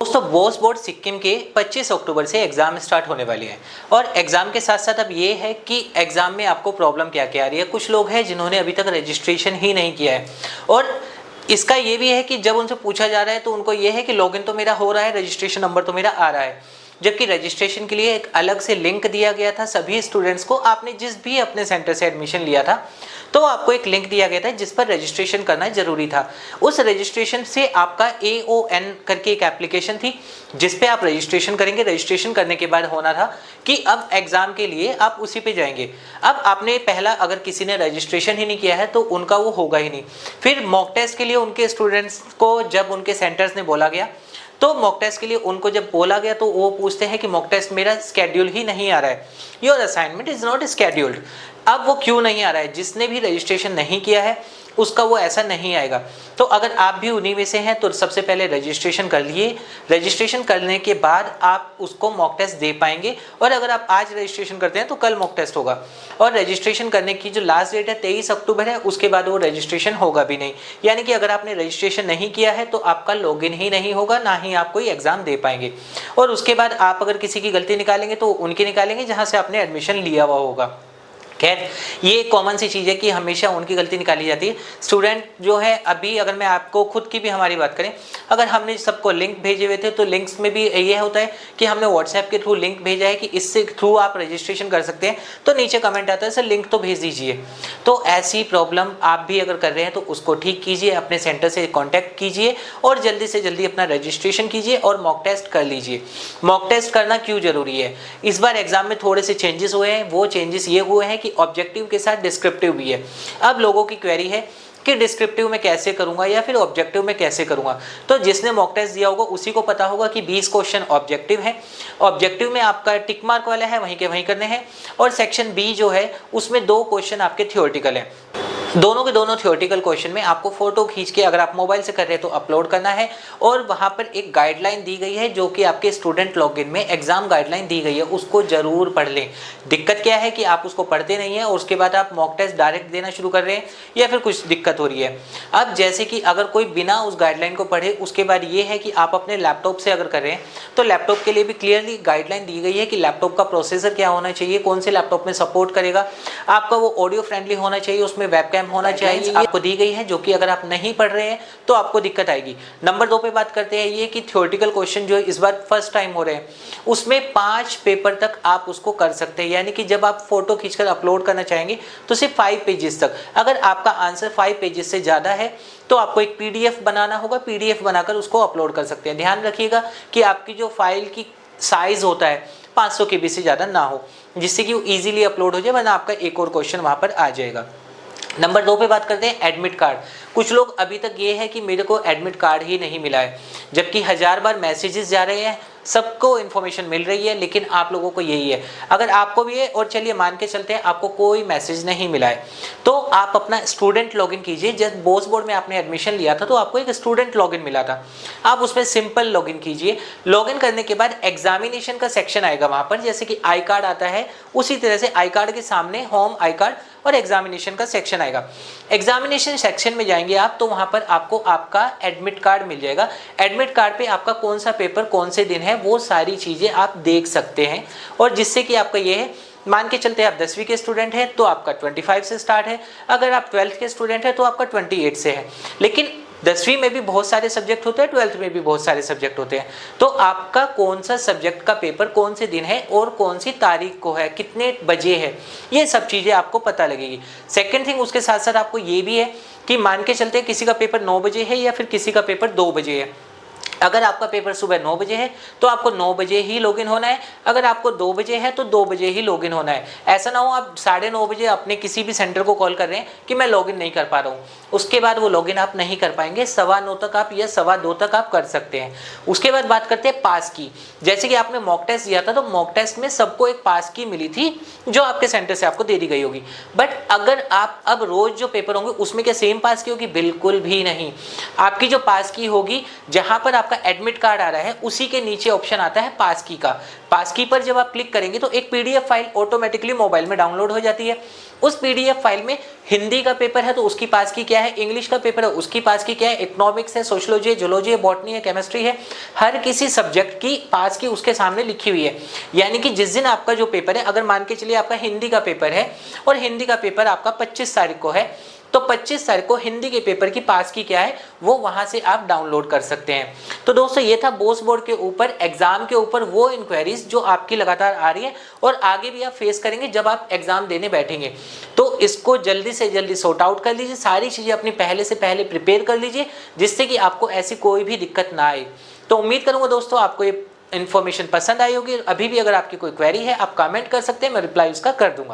दोस्तों बोस बोर्ड सिक्किम के 25 अक्टूबर से एग्ज़ाम स्टार्ट होने वाली है और एग्ज़ाम के साथ साथ अब ये है कि एग्ज़ाम में आपको प्रॉब्लम क्या क्या आ रही है। कुछ लोग हैं जिन्होंने अभी तक रजिस्ट्रेशन ही नहीं किया है और इसका ये भी है कि जब उनसे पूछा जा रहा है तो उनको ये है कि लॉगिन तो मेरा हो रहा है, रजिस्ट्रेशन नंबर तो मेरा आ रहा है, जबकि रजिस्ट्रेशन के लिए एक अलग से लिंक दिया गया था सभी स्टूडेंट्स को। आपने जिस भी अपने सेंटर से एडमिशन लिया था तो आपको एक लिंक दिया गया था जिस पर रजिस्ट्रेशन करना जरूरी था। उस रजिस्ट्रेशन से आपका AON करके एक एप्लीकेशन थी जिस पे आप रजिस्ट्रेशन करेंगे। रजिस्ट्रेशन करने के बाद होना था कि अब एग्जाम के लिए आप उसी पे जाएंगे। अब आपने पहला अगर किसी ने रजिस्ट्रेशन ही नहीं किया है तो उनका वो होगा ही नहीं। फिर मॉक टेस्ट के लिए उनके स्टूडेंट्स को जब उनके सेंटर्स ने बोला गया तो मॉक टेस्ट के लिए उनको जब बोला गया तो वो पूछते हैं कि मॉक टेस्ट मेरा स्केड्यूल ही नहीं आ रहा है, your assignment is not scheduled. अब वो क्यों नहीं आ रहा है? जिसने भी रजिस्ट्रेशन नहीं किया है उसका वो ऐसा नहीं आएगा। तो अगर आप भी उन्हीं में से हैं तो सबसे पहले रजिस्ट्रेशन कर लिए। रजिस्ट्रेशन करने के बाद आप उसको मॉक टेस्ट दे पाएंगे और अगर आप आज रजिस्ट्रेशन करते हैं तो कल मॉक टेस्ट होगा। और रजिस्ट्रेशन करने की जो लास्ट डेट है 23 अक्टूबर है, उसके बाद वो रजिस्ट्रेशन होगा भी नहीं। यानी कि अगर आपने रजिस्ट्रेशन नहीं किया है तो आपका लॉगिन ही नहीं होगा, ना ही आप कोई एग्जाम दे पाएंगे। और उसके बाद आप अगर किसी की गलती निकालेंगे तो उनकी निकालेंगे जहाँ से आपने एडमिशन लिया हुआ होगा। खैर ये कॉमन सी चीज़ है कि हमेशा उनकी गलती निकाली जाती है। स्टूडेंट जो है, अभी अगर मैं आपको खुद की भी हमारी बात करें, अगर हमने सबको लिंक भेजे हुए थे तो लिंक्स में भी ये होता है कि हमने व्हाट्सएप के थ्रू लिंक भेजा है कि इससे थ्रू आप रजिस्ट्रेशन कर सकते हैं, तो नीचे कमेंट आता है सर लिंक तो भेज दीजिए। तो ऐसी प्रॉब्लम आप भी अगर कर रहे हैं तो उसको ठीक कीजिए, अपने सेंटर से कॉन्टैक्ट कीजिए और जल्दी से जल्दी अपना रजिस्ट्रेशन कीजिए और मॉक टेस्ट कर लीजिए। मॉक टेस्ट करना क्यों जरूरी है? इस बार एग्जाम में थोड़े से चेंजेस हुए हैं। वो चेंजेस ये हुए हैं कि ऑब्जेक्टिव के साथ डिस्क्रिप्टिव भी है। अब लोगों की क्वेरी है कि डिस्क्रिप्टिव में कैसे करूंगा या फिर ऑब्जेक्टिव में कैसे करूंगा। तो जिसने मॉक टेस्ट दिया होगा उसी को पता होगा कि 20 क्वेश्चन ऑब्जेक्टिव है। ऑब्जेक्टिव में आपका टिक मार्क वाला है, वहीं के वहीं करने हैं। और सेक्शन बी जो है उसमें 2 क्वेश्चन आपके थ्योरेटिकल है। दोनों के दोनों थ्योरेटिकल क्वेश्चन में आपको फोटो खींच के, अगर आप मोबाइल से कर रहे हैं तो अपलोड करना है। और वहां पर एक गाइडलाइन दी गई है जो कि आपके स्टूडेंट लॉगिन में एग्जाम गाइडलाइन दी गई है, उसको जरूर पढ़ लें। दिक्कत क्या है कि आप उसको पढ़ते नहीं है और उसके बाद आप मॉक टेस्ट डायरेक्ट देना शुरू कर रहे हैं या फिर कुछ दिक्कत हो रही है। अब जैसे कि अगर कोई बिना उस गाइडलाइन को पढ़े, उसके बाद ये है कि आप अपने लैपटॉप से अगर कर रहे हैं तो लैपटॉप के लिए भी क्लियरली गाइडलाइन दी गई है कि लैपटॉप का प्रोसेसर क्या होना चाहिए, कौन से लैपटॉप में सपोर्ट करेगा, आपका वो ऑडियो फ्रेंडली होना चाहिए, उसमें वेबकैम होना चाहिए, आपको दी गई है, जो कि अगर आप नहीं पढ़ रहे हैं तो आपको दिक्कत आएगी। नंबर 2 पे बात करते हैं ये कि थ्योरेटिकल क्वेश्चन जो इस बार फर्स्ट टाइम हो रहे हैं उसमें 5 पेपर तक आप उसको कर सकते हैं। यानी कि जब आप फोटो खींचकर अपलोड करना चाहेंगे तो सिर्फ 5 पेजेस तक। अगर आपका आंसर 5 पेजेस से ज्यादा है तो आपको एक PDF बनाना होगा, PDF बनाकर उसको अपलोड कर सकते हैं। ध्यान रखिएगा कि आपकी जो फाइल की साइज होता है 500 KB से ज्यादा ना हो, जिससे कि वो इजीली अपलोड हो जाए, वरना आपका एक और क्वेश्चन वहां पर आ जाएगा। नंबर 2 पे बात करते हैं एडमिट कार्ड। कुछ लोग अभी तक ये है कि मेरे को एडमिट कार्ड ही नहीं मिला है, जबकि 1000 बार मैसेजेस जा रहे हैं, सबको इन्फॉर्मेशन मिल रही है, लेकिन आप लोगों को यही है। अगर आपको भी है और चलिए मान के चलते हैं आपको कोई मैसेज नहीं मिला है तो आप अपना स्टूडेंट लॉगिन कीजिए। जब बोस बोर्ड में आपने एडमिशन लिया था तो आपको एक स्टूडेंट लॉगिन मिला था, आप उसमें सिंपल लॉगिन कीजिए। लॉगिन करने के बाद एग्जामिनेशन का सेक्शन आएगा वहां पर, जैसे कि आई कार्ड आता है उसी तरह से आई कार्ड के सामने होम आई कार्ड और एग्जामिनेशन का सेक्शन आएगा। एग्जामिनेशन सेक्शन में जाएंगे आप तो वहां पर आपको आपका एडमिट कार्ड मिल जाएगा। एडमिट कार्ड पे आपका कौन सा पेपर कौन से दिन है वो सारी चीजें आप देख सकते हैं। और जिससे कि आपका ये है, मान के चलते आप 10वीं के स्टूडेंट हैं तो आपका 25 से स्टार्ट है, अगर आप 12th के स्टूडेंट हैं तो आपका 28 से है। लेकिन 10वीं में भी बहुत सारे सब्जेक्ट होते हैं, 12th में भी बहुत सारे सब्जेक्ट होते हैं। तो आपका कौन सा सब्जेक्ट का पेपर कौन से दिन है और कौन सी तारीख को है, कितने बजे है, ये सब चीजें आपको पता लगेगी। सेकेंड थिंग, उसके साथ साथ आपको ये भी है कि मान के चलते किसी का पेपर 9 बजे है या फिर किसी का पेपर 2 बजे है। अगर आपका पेपर सुबह 9 बजे है तो आपको 9 बजे ही लॉगिन होना है, अगर आपको 2 बजे है तो 2 बजे ही लॉगिन होना है। ऐसा ना हो आप 9:30 बजे अपने किसी भी सेंटर को कॉल कर रहे हैं कि मैं लॉगिन नहीं कर पा रहा हूँ, उसके बाद वो लॉगिन आप नहीं कर पाएंगे। 9:15 तक आप या 2:15 तक आप कर सकते हैं। उसके बाद बात करते हैं पास की। जैसे कि आपने मॉक टेस्ट दिया था तो मॉक टेस्ट में सबको एक पास की मिली थी जो आपके सेंटर से आपको दे दी गई होगी। बट अगर आप अब रोज जो पेपर होंगे उसमें क्या सेम पास की होगी? बिल्कुल भी नहीं। आपकी जो पास की होगी, जहां पर आपका एडमिट कार्ड आ रहा है उसी के नीचे ऑप्शन आता है पास की का। पास की पर जब आप क्लिक करेंगे तो एक पीडीएफ फाइल ऑटोमेटिकली मोबाइल में डाउनलोड हो जाती है। उस पीडीएफ फाइल में हिंदी का पेपर है तो उसकी पास की क्या है, इंग्लिश का पेपर है उसकी पास की क्या है, इकोनॉमिक्स है, सोशियोलॉजी है, जूलॉजी है, बॉटनी है, केमिस्ट्री है, हर किसी सब्जेक्ट की पास की उसके सामने लिखी हुई है। यानी कि जिस दिन आपका जो पेपर है, अगर मान के चलिए आपका हिंदी का पेपर है और हिंदी का पेपर आपका 25 तारीख को है, तो 25 तारीख को हिंदी के पेपर की पास की क्या है वो वहां से आप डाउनलोड कर सकते हैं। तो दोस्तों ये था बोस बोर्ड के ऊपर एग्जाम के ऊपर वो इंक्वायरीज जो आपकी लगातार आ रही है और आगे भी आप फेस करेंगे जब आप एग्जाम देने बैठेंगे। तो इसको जल्दी से जल्दी सॉर्ट आउट कर लीजिए, सारी चीजें अपनी पहले से पहले प्रिपेयर कर लीजिए जिससे कि आपको ऐसी कोई भी दिक्कत ना आए। तो उम्मीद करूंगा दोस्तों आपको ये इन्फॉर्मेशन पसंद आई होगी। अभी भी अगर आपकी कोई क्वेरी है आप कमेंट कर सकते हैं, मैं रिप्लाई उसका कर दूंगा।